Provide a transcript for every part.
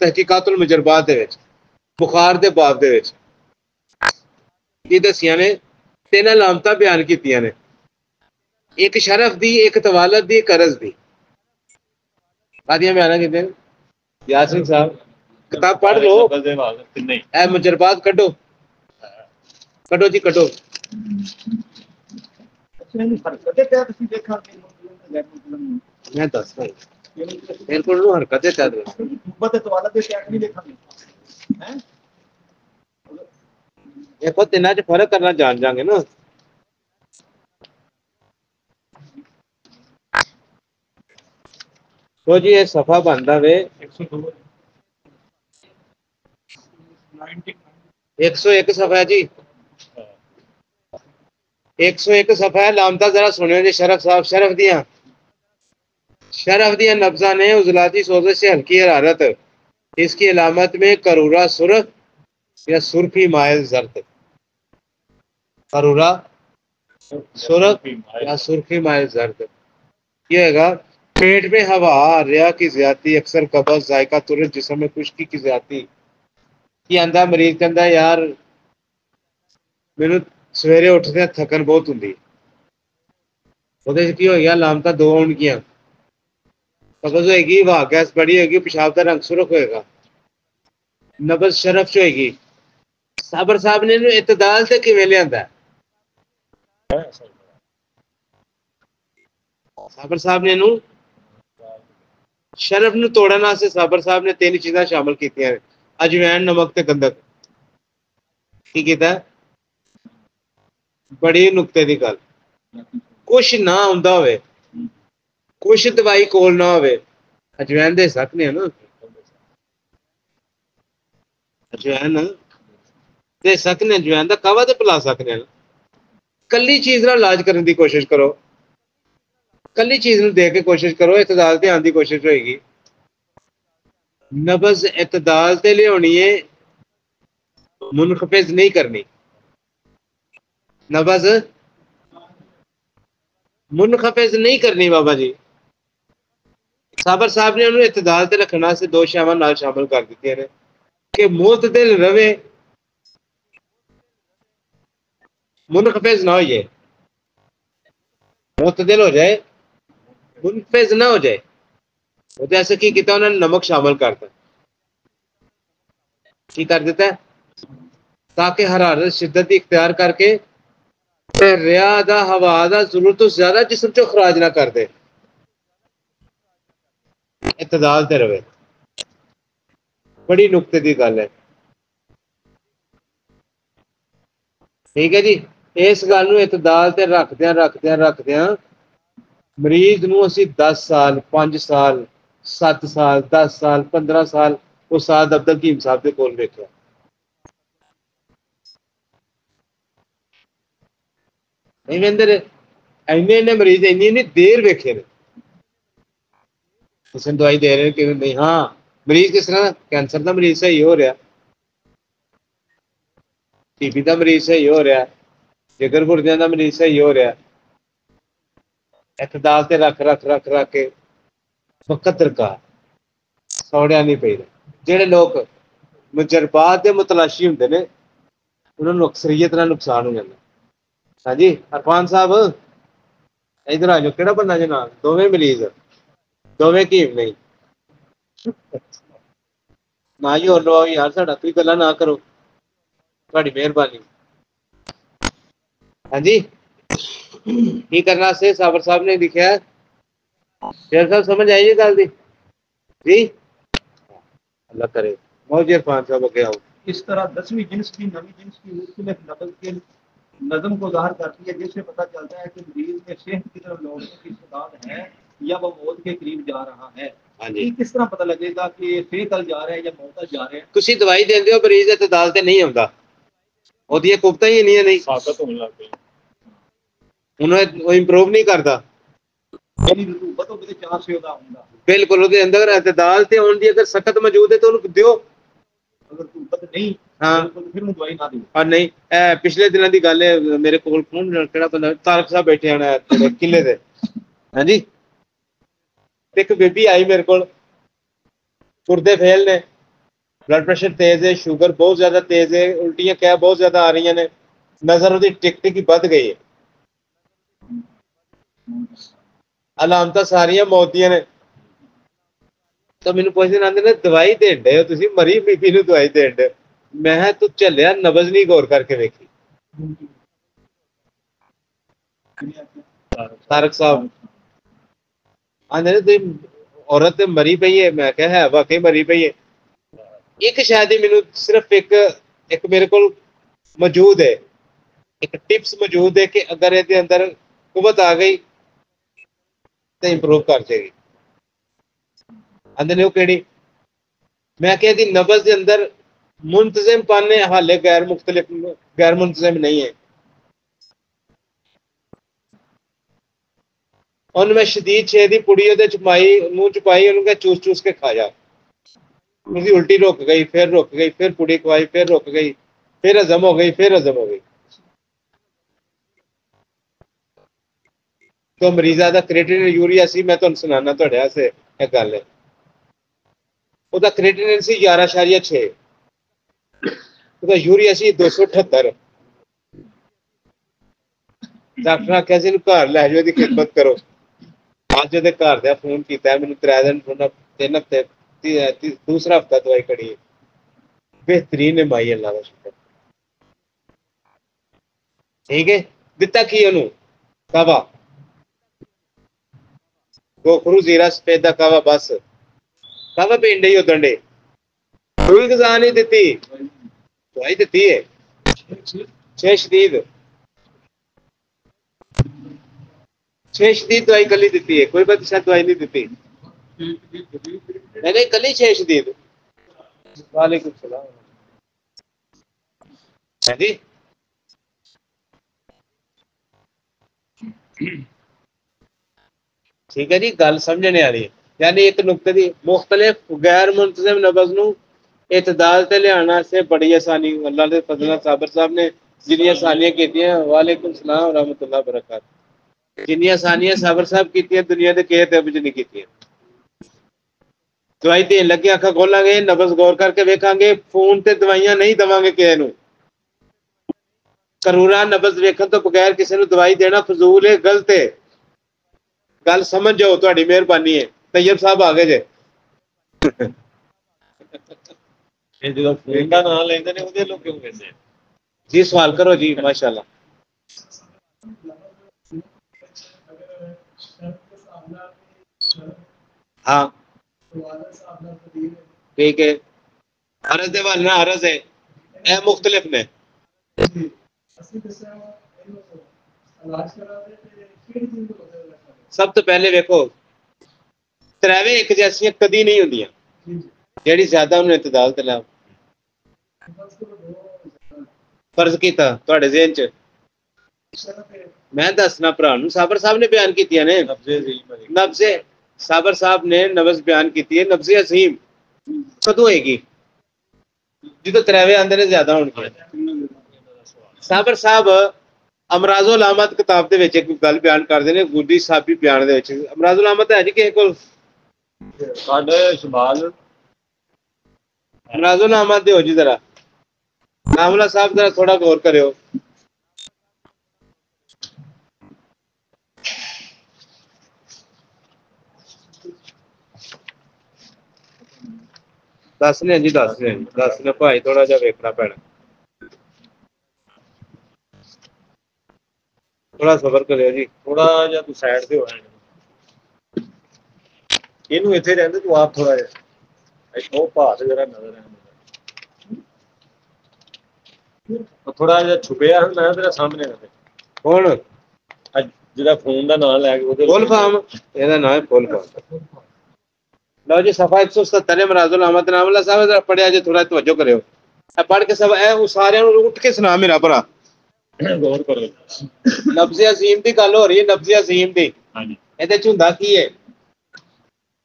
तहकीकातुल मुजरबात दे विच बुखार दे बाब दे विच ये दसियां ने 3 अलामतां बयान कीतियां ने, एक शरफ दी, एक तवालत दी, एक कर्ज दी। कादियां बयान कीते यासीन साहब, किताब पढ़ लो, ए मुजरबात कड्डो कड्डो जी कड्डो। मैं दस मेरे को हरकत देखो तिना च फर्क करना जान जाएंगे ना। तो जी ये सफा बनता वे 101 सफा है जी, 101 सफा है। लामता जरा सुनियो जी शरफ साहब, शरफ दिया नब्जा ने उजलाती सोजश से हल्की हरारत, इसकी अलामत में करूरा सुर्ख या सुर्खी मायल जर्द, करूरा सुर्ख या सुर्खी मायल जर्द। ये हैगा पेट में हवा रिया की ज्यादती, अक्सर कब्ज, जायका तुरंत, जिस्म में खुश्की की ज्यादती। की आंदा मरीज कहता यार मैनू सवेरे उठदे थकन बहुत हुंदी, ओहदे की हो गया लामता दो होणगियां, कब्ज होएगी, वाह गैस बड़ी होएगी, पेशाब का रंग सुर्ख होएगा, नब्ज शरफ च होएगी। साबर साहब ने इन्हू इतदाल ते किवें लिआंदा? साबर साहब ने इन्हू शरफ नू तोड़न वास्ते साबर साहब ने 3 चीज़ां शामिल कीतियां ने, अजवैन, नमक ते गंधक। की कीता? बड़ी नुक्ते दी गल, कुछ ना आउंदा होवे, कुछ दवाई कोल ना होवे, अजवैन दे सकने हैं ना, अजवैन दे सकने, अजवैन दा कावा ते पिला सकने हैं। कल्ली चीज नाल इलाज करने की कोशिश करो, कल्ली चीज नू दे के कोशिश करो, इतदाल ते आने की कोशिश होएगी। नब्ज इतदाल ते लियानी है, मुनखफिज नहीं करनी। नब्ज मुनखफिज नहीं करनी बाबा जी। साबर साहब ने उन्हें इतदाल ते रखना से 2 शामां नाल शामिल कर दी ने कि मुतदिल रवे, मुनखफिज ना हो जाए, मुतदिल हो जाए, मुनफिज ना हो जाए। वो ऐसे की किया, उन्होंने नमक शामिल करता, की कर देता है ताकि हरारत शिद्दत इख्तियार करके रिया दा हवा दा जरूरत तो ज्यादा जिस्म चो खराज ना कर दे, इतदाल ते रवे। बड़ी नुक्ते की गल है, ठीक है जी। इस गल नू इतदाल ते रखदियां मरीज नू असीं 10 साल 5 साल 7 साल 10 साल 15 साल उस्ताद अब्दुल हकीम साहब के कोल वेखिया, नहीं वेंदे इन्ने मरीज इन्नी देर वेखे ने, किसी दवाई दे रहे कि नहीं, हाँ मरीज किस तरह कैंसर का मरीज सही हो रहा, टीबी का मरीज सही हो रहा, जिगर गुर्दियां का मरीज सही हो रहा, इतदाल ते रख रख रख रख के वक्त रखा सौड़िया नहीं पई। जेडे लोग मुजरबात के मुतलाशी होंगे ने उन्होंने अक्सरीयत नाल नुकसान हो जाता। हाँ जी अरफान साहब इधर आ जाओ, केड़ा बंदा जे नाल? दोवें मरीज, दोवें हकीम नहीं ना ही होर लवाओ यार, साडा कोई गल्लां ना करो, तुहाडी मेहरबानी। हाँ जी की करना से साबर साहब ने लिखा है, शेर साहब समझ आई गल दी जी, अल्लाह करे मौज इरफान साहब अगे आओ। इस तरह 10वीं जिन्स की नवी जिन्स की मुख्तलिफ नब्ज के नज़म को ज़ाहिर करती है, जिससे पता चलता है कि मरीज में सेहत की तरफ लौटने की इस्तेदाद है या वह मौत के करीब जा रहा है। किस तरह पता लगेगा कि सेहत जा रहा है या मौत जा रहा है? तुसी दवाई देंदे हो, मरीज इतदाल ते नहीं आउंदा, ओहदी कुफ्ता ही नहीं ताकत होने लग गई, उन्हें वो इंप्रूव नहीं करता, बिल्कुल ਉਹਦੇ ਅੰਦਰ ਇਤਦਾਲ ਤੇ ਹੋਣ ਦੀ ਅਗਰ ਸਖਤ ਮੌਜੂਦ ਹੈ ਤਾਂ ਉਹਨੂੰ ਦਿਓ, अगर तुमत नहीं हाँ तो फिर मैं दवाई ना दूं। और नहीं पिछले दिनों की गल है, मेरे को ਕਿਹੜਾ ਬੰਦਾ ਤਾਰਕ ਸਾਹਿਬ ਬੈਠੇ ਹਨ ਕਿਲੇ ਦੇ, हाँ जी एक बेबी आई मेरे को, गुर्दे फेल ने, ब्लड प्रेशर तेज है, शुगर बहुत ज्यादा तेज है, उल्टियां क्या बहुत ज्यादा आ रही ने, नजर ਉਹਦੀ ਟਿਕ ਟਿਕ ਵੱਧ ਗਈ ਹੈ, ਅਲਾਮਤਾਂ ਸਾਰੀਆਂ ਮੌਤ ਦੀਆਂ ਨੇ। ਤਾਂ ਮੈਨੂੰ ਪੁੱਛਦੇ ਆਂਦੇ ਨੇ ਦਵਾਈ ਦੇਣ ਦੇ ਹੋ ਤੁਸੀਂ, ਮਰੀ ਬੀਬੀ ਨੂੰ ਦਵਾਈ ਦੇਣ ਦੇ। ਮੈਂ ਕਿਹਾ ਤੂੰ ਝੱਲਿਆ ਨਬਜ਼ ਨਹੀਂ ਗੌਰ ਕਰਕੇ ਵੇਖੀ। ਤਾਰਕ ਸਾਹਿਬ ਆਂਦੇ ਨੇ ਤੁਸੀਂ औरत ਤੇ ਮਰੀ ਪਈ ਹੈ। ਮੈਂ ਕਿਹਾ ਹੈ ਵਾਕਈ ਮਰੀ ਪਈ ਹੈ। ਇੱਕ ਸ਼ਾਇਦ ਹੀ ਮੈਨੂੰ ਸਿਰਫ ਇੱਕ ਮੇਰੇ ਕੋਲ ਮੌਜੂਦ ਹੈ, ਇੱਕ ਟਿਪਸ ਮੌਜੂਦ ਹੈ ਕਿ ਅਗਰ ਇਹਦੇ ਅੰਦਰ ਕੁਵਤ ਆ ਗਈ ਤੇ ਇੰਪਰੂਵ ਕਰ ਜਾਏਗੀ। ਆਂਦੇ ਨੇ ਉਹ ਕਿਹੜੀ? ਮੈਂ ਕਿਹਾ ਇਹਦੀ ਨਬਜ਼ ਦੇ ਅੰਦਰ ਮੁੰਤਜ਼ਮ ਪਾਨੇ ਹਾਲੇ ਗੈਰ ਮੁੰਤਜ਼ਮ ਨਹੀਂ ਹੈ। ਉਹਨੂੰ ਮੈਂ ਸ਼ਦੀਦ ਛੇ ਦੀ ਪੁੜੀ ਉਹਦੇ ਚ ਪਾਈ, ਮੂੰਹ ਚ ਪਾਈ, ਉਹਨੂੰ ਕਿਹਾ ਚੂਸ ਚੂਸ ਕੇ ਖਾ ਜਾ। उसकी उल्टी रुक गई, फिर रुक गई, फिर पुड़ी खवाई, फिर रुक गई, फिर हजम हो गई, फिर हजम हो गई। तो मरीजा का क्रिएटिनिन यूरिया सी, मैं तुहानू सुनाना तुहाडे वास्ते एक गल है। ਉਹਦਾ क्रिएटिनिन सी 11.6, ਉਹਦਾ यूरिया सी 278। ਡਾਕਟਰ ਆਖਿਆ ਸੀ ਇਹਨੂੰ ਘਰ ਲੈ ਜਾਓ, ਇਹਦੀ ਖਿਦਮਤ ਕਰੋ। ਅੱਜ ਉਹਦੇ ਘਰ ਦਾ ਫੋਨ ਕੀਤਾ ਮੈਨੂੰ 3 ਹਫ਼ਤੇ दूसरा हफ्ता दवाई कड़ी है, बेहतरीन है माई, अल्लाह का शुक्र। ठीक है, दिता की ओनू कावा, गोखरू जीरा सफेदा कावा, बस कावा पीन डई उदण डे, कोई गजा नहीं दिती, दवाई दिती है 6 शदीद, 6 शदीद दवाई कली दिती है, कोई बदशा दवाई नहीं दिती। नहीं कली 6 शदीद। वालेकुम सलाम। हाँ जी, ठीक है जी, गल समझने वाली है। यानी एक नुकते की मुख्तलिफ गैर मुंतजम नबज नू इतदाल ते लियाण वास्ते बड़ी आसानी अल्लाह दे फजल नाल साबर साहब ने जिन्नी आसानियां कीतियां, वालेकुम सलाम रहमतुल्लाह बरकात, जिन्नी आसानियां साबर साहब कीतियां दुनिया दे किहे ते विच नहीं कीतियां। दवाई देन लगे अखा खोलांगे, नबज गौर करके वेखांगे, फोन ते दवाइयां नहीं देवांगे किसी नू। करूरा नबज वेखण तो बगैर किसी नू दवाई देना फजूल है, गलत है। गल समझ जाओ, तुहाडी मेहरबानी है। तैयब साहब आ गए जे। ਇਹ ਜਦੋਂ ਫੋਨ ਦਾ ਨਾਮ ਲੈਂਦੇ ਨੇ ਉਹਦੇ ਲੋਕ ਕਿਉਂ ਕਹਿੰਦੇ? जी सवाल करो जी, माशाल्लाह। हाँ ठीक है, अरज दे वाल ना अरज है, ए मुख्तलिफ ने। सब तो पहले वेखो त्रैवे एक जैसियां कदी नहीं होंदियां, जेहड़ी ज्यादा उन्हें इतदाल ते लाओ। फर्ज कीता तुहाडे ज़हन च, मैं दसना भरा नूं, साबर साहब ने बयान कीतियां ने नब्ज़े, साबर साहब ने नब्ज़ बयान की है। नब्ज़े असीम कदों होएगी? जो त्रैवे आंदे ने ज्यादा होणगे। साबर साहब अमराजो अलामत किताब दे विच एक गल बयान करदे ने, गुडी साहबी बयान दे विच अमराजो अलामत है जी किसे कोल? ਸਾਡੇ ਸ਼ਮਾਲ अमराजो अलामत दिओ जी जरा, नामला साहब जरा थोड़ा गौर करियो। दस ने जी, दस ने भाई, थोड़ा जा वेखना पैना, थोड़ा सबर करियो जी। ਥੋੜਾ ਜਿਹਾ ਤੂੰ ਸਾਈਡ ਤੇ ਹੋ ਜਾ, ਇਹਨੂੰ ਇੱਥੇ ਰਹਿੰਦੇ ਤੂੰ ਆਪ ਥੋੜਾ ਜਿਹਾ ਉਹ ਭਾਤ ਜਰਾ ਨਜ਼ਰ ਆਉਂਦਾ, ਥੋੜਾ ਜਿਹਾ ਛੁਪਿਆ ਹੁੰਦਾ ਤੇਰਾ ਸਾਹਮਣੇ ਆਵੇ। ਹੁਣ ਜਿਹਦਾ ਫੋਨ ਦਾ ਨਾਮ ਲੈ ਕੇ ਉਹਦੇ फुल फॉर्म, ਇਹਦਾ ਨਾਮ ਹੈ फुल फॉर्म। लो जी सफा 170 मराजुल अहमद नामला साहब जरा पढ़िया जी, थोड़ा तवज्जो करियो। पढ़ के सब ए सारे उठ के सुना मेरा भरा, गौर करो। नब्ज़े अजीम की गल हो रही है, नब्ज़े अजीम की। ਇਹਦੇ ਚ ਹੁੰਦਾ ਕੀ ਹੈ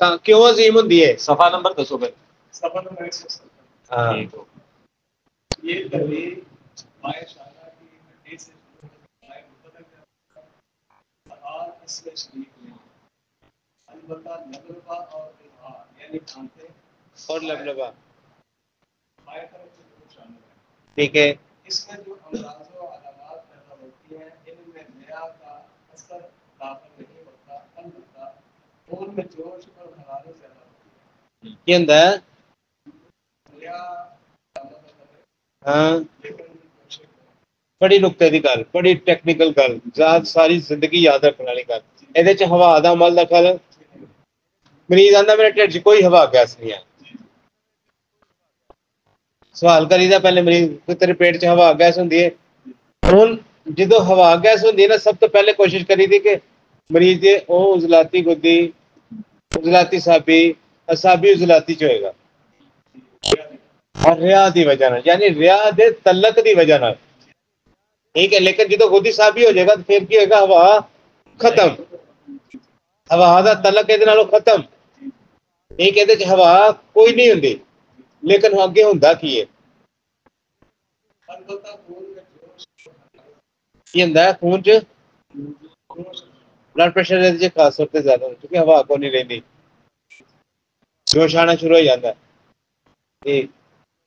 ਤਾਂ ਕਿਉਂ ਅਜ਼ੀਮ ਹੁੰਦੀ ਹੈ? सफा नंबर दसो भाई। सफा नंबर 170। हाँ ये तहरीर माशाअल्लाह की मिट्टी से शरीफ में अलबत्ता नबलबा और इजहार यानी खानते और लबलबा बाएं तरफ से जोश शामिल है। ठीक है, इसमें जो अमराज़ व अलामात पैदा होती हैं, इनमें रिया का असर दाखिल नहीं होता, अलबत्ता खून में जोश और हरारत ज़्यादा होती की होंदा है? है। रिया हाँ, लेकिन जोश है। बड़ी नुक्ते दी गल, बड़ी टैक्नीकल गल, सारी जिंदगी याद रखने वाली गल। ਇਹਦੇ ਚ ਹਵਾ ਦਾ ਅਮਲ ਦਖਲ, ਮਰੀਜ਼ ਆਂਦਾ ਮੇਰੇ ਢਿੱਡ 'ਚ ਕੋਈ ਹਵਾ ਗੈਸ ਨਹੀਂ ਹੈ। ਸਵਾਲ ਕਰੀਦਾ ਪਹਿਲੇ ਮਰੀਜ਼ ਕੋਈ ਤੇਰੇ ਪੇਟ 'ਚ ਹਵਾ ਗੈਸ ਹੁੰਦੀ ਹੈ? ਹੁਣ ਜਦੋਂ ਹਵਾ ਗੈਸ ਹੁੰਦੀ ਹੈ ਨਾ, ਸਭ ਤੋਂ ਪਹਿਲੇ ਕੋਸ਼ਿਸ਼ ਕਰੀਦੀ ਕਿ ਮਰੀਜ਼ ਦੇ ਉਹ ਉਜ਼ਲਾਤੀ ਗੁੱਦੀ, ਉਜ਼ਲਾਤੀ ਸਾਬੀ, ਅਸਾਬੀ ਉਜ਼ਲਾਤੀ 'ਚ ਹੋਏਗਾ। और रिया की वजह ਨਾਲ, यानी रिया ਦੇ तलक की वजह ਨਾਲ। ठीक है, लेकिन जो गुद्दी साबी हो जाएगा तो फिर की होगा? हवा खत्म, हवा का तलक ਇਹਦੇ ਨਾਲੋਂ खत्म। ठीक है, ਇਹਦੇ ਚ हवा कोई नहीं होंगी, लेकिन अगे ਹੁੰਦਾ ਕੀ है? अलबत्ता खून में जोश ਕੀ ਹੁੰਦਾ है? खून च ब्लड प्रेशर ਇਹਦੇ ਚ खास तौर पे ज्यादा ਹੁੰਦਾ, क्योंकि हवा को नहीं रहती, जोश आना शुरू हो जाता है,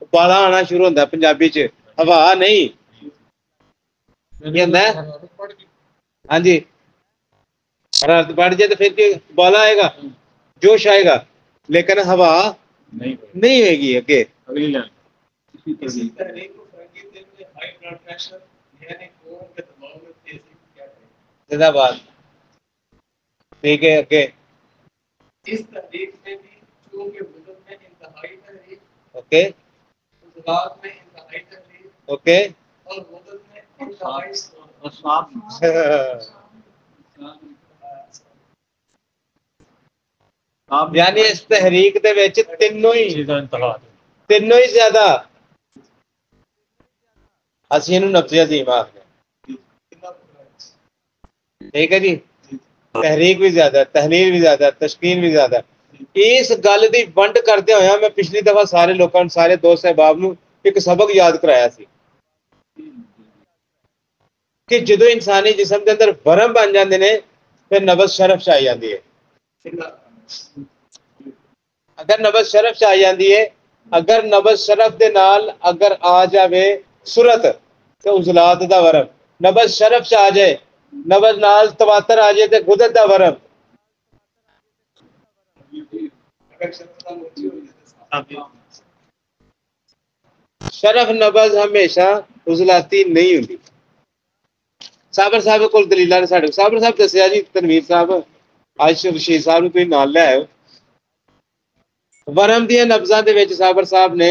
उबाला आना शुरू होता है। पंजाबी च हवा नहीं, हाँ जी, हरारत बढ़ जाए तो फिर उबाला आएगा, जोश आएगा, लेकिन हवा नहीं होगी अगे। इसी तहरीक को फरंगी दिल में हाई ब्लड प्रेशर यानी खून के दबाव में तेजी क्या है। जिंदाबाद। ठीक है, अगे इस तहरीक में भी चूंकि वजन में इंतहाई तहरीक, ओके उजलात में इंतहाई तहरीक ओके और वजन में इंतहाई यानी इस तहरीक दे विच तीनों ही ज्यादा, ਅਸੀਂ ਇਹਨੂੰ ਨਫਸ ਅਜ਼ੀਮ ਆਖਦੇ ਹਾਂ। ठीक है जी, तहरीक भी ज्यादा, तहरीर भी ज्यादा, तशकीन भी ज्यादा। इस गल की वंड करते हुए मैं पिछली दफा सारे लोगों, सारे दोस्त सहबाब नूं एक सबक याद कराया सी कि जो इंसानी जिसम के अंदर भरम बन जाते हैं, फिर नबज शरफ च आई जाती है। अगर नबज शरफ च आई जाती है, अगर नबज शरफ के नाल अगर आ जाए सुरत तो उजलात का वरम, नबज शरफ च आ जाए, नबज नाल तवातर आ जाए तो गुदत का वरम। शरफ नबज हमेशा उजलाती नहीं होती। साबर साहब को दलील ने साढ़े साबर साहब दसिया जी, तनवीर साहब आज रशीद साहब तुम नाल ले आयो, वरम दी नब्ज़ां दे विच साबर साहब ने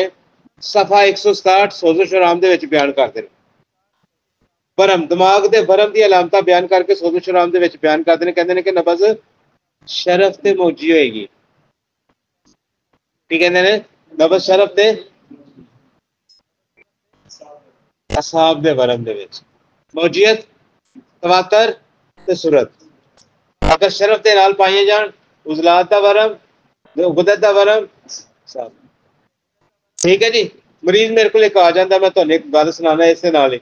सफा 167 सोज़ो शराम दे विच बयान करते हैं। वरम दिमाग दे वरम दी अलामत बयान करके सोज़ो शराम दे विच बयान करते हैं, कहते हैं कि नबज शरफ ते मौजी होएगी। की कहते हैं? नबज शरफ ते असाब दे वरम दे विच मौजियत, तवातर ते सुरत। अगर शरफ के नाल पाइए जान उजलात का वरम, गुदत का वरम, सब ठीक है जी। मरीज मेरे को एक आ जाता, मैं तुहानू एक गल सुनाना इस नाल ही।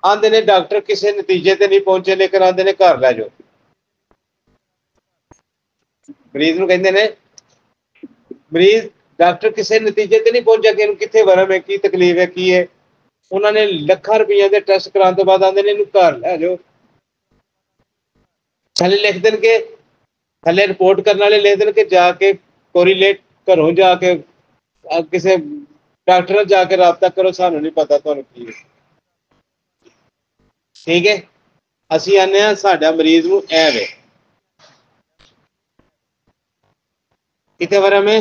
आंदे ने डॉक्टर किसी नतीजे ते नहीं पहुंचे, लेकिन आंदे ने घर लै जाओ। मरीज नूं कहंदे ने, मरीज डॉक्टर किसी नतीजे ते नहीं पहुंचा कि इहनूं कित्थे वरम है, की तकलीफ है, की है। उन्होंने लखां रुपया के टेस्ट कराने तो बाद आंदे ने इहनूं घर लै जाओ। थले लिख देन के, थले रिपोर्ट करने वाले लिख देन के जाके कोरीलेट घरों जाके किसी डॉक्टर जाके राबता करो, सानू नहीं पता तुहानू की है। ठीक है, असी आने साडा मरीज नूं ऐ वे किथे वरम है,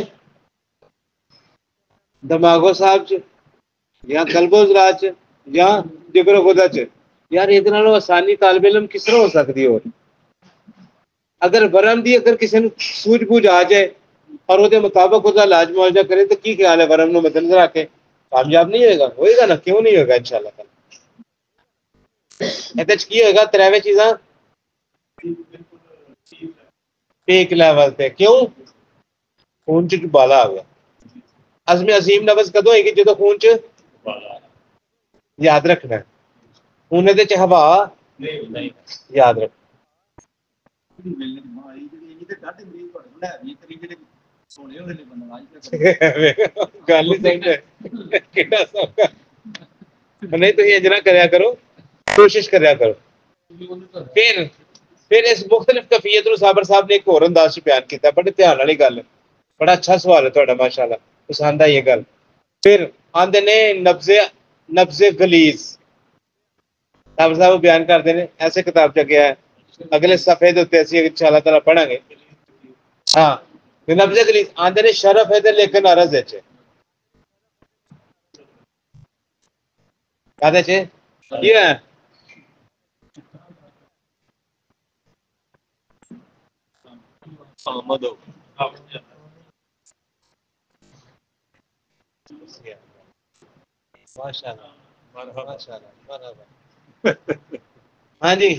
दिमागो साहब च या कल्बो ज़रा च या जिगरो गुदा च। यार इहदे नालों आसानी तालिब इलम किस तरह हो सकती है? अगर वरम की अगर किसी को सूझबूझ आ जाए और वो मुताबिक उसका इलाज मुआवजा करे तो की ख्याल है? वरम को मद्देनजर रख के कामयाब नहीं होगा? होएगा ना, क्यों नहीं होगा? इंशाल्लाह ਇਹਦੇ ਚ ਕੀ ਹੋਏਗਾ? ਤਰੇਵੇਂ ਚੀਜ਼ਾਂ पीक लेवल पे। क्यों? खून च उबाला आ गया। अज़म अजीम नबज कदों होएगी? जो खून च याद रखना है, खून दे च हवा याद रख। ਹੋਣੇ ਉਹਦੇ ਲਈ ਬੰਦਾ ਅੱਜ ਗੱਲ ਹੀ ਸਹੀ ਹੈ ਕਿਹੜਾ ਸੌਖਾ नहीं तो ये जना करया करो कोशिश करया करो फिर इस मुख्तलिफ कफीयत नूं साबर साहब ने एक होर अंदाज च बयान किया बड़े ध्यान वाली गल बड़ा अच्छा सवाल है तुहाडा माशाअल्लाह पसंद आई ये गल फिर आंदे ने नब्जे गलीज साबर साहब बयान करते हैं ऐसे किताब च गया है अगले सफे दे उत्ते असीं इंशाअल्लाह ताला पढ़ांगे हाँ नब्जे गलीज आंदे ने शरफ है ते लेकिन अरज है कादे चे ये हाँ जी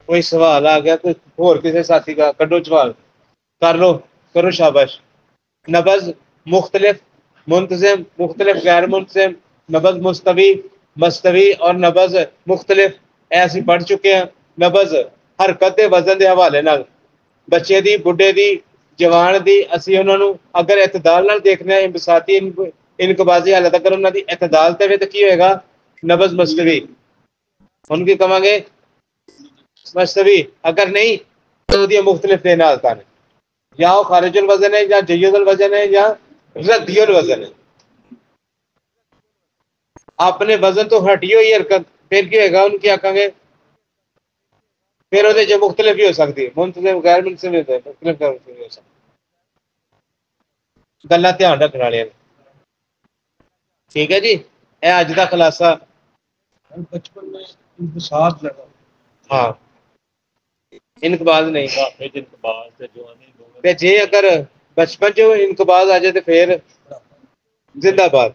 कोई सवाल आ गया कोई होर किसी साथी का कड्डो सवाल कर लो करो शाबाश नबज मुख्तलिफ मुंतज़िम मुख्तलिफ गैर मुंतज़िम नबज मुस्तवी मस्तवी और नबज मुख्तलिफ ऐसे पढ़ चुके हैं नबज हरकत के वजन के हवाले नाल बच्चे दी बुढ़े दी जवान दी असी उन्होंने अगर इतदाल नाल देखने इंबसाती इनकबाजी हालत अगर उन्होंने इतदाल ते तो की होएगा नबज मस्तवी उनकी कहांगे मस्तवी अगर नहीं तो दी मुख्तलिफ देना हालत ने या वो खारिजुल वजन है या जय्युल वजन है या रद्दियुल वजन है अपने वजन तो हटी हुई हरकत फिर की होगा उनकी आखांगे फिर वो जो मुख्तलिफ भी हो सकती है मुंतज़िम गैर मुंतज़िम मुख्तलिफ हो सकती गल्लां ध्यान रखने वाली ठीक है जी यह अज का खुलासा बचपन में इंतसाब लगा हाँ इनकबाज नहीं ते जे अगर बचपन च इनकबाज आ जाए तो फिर जिंदाबाद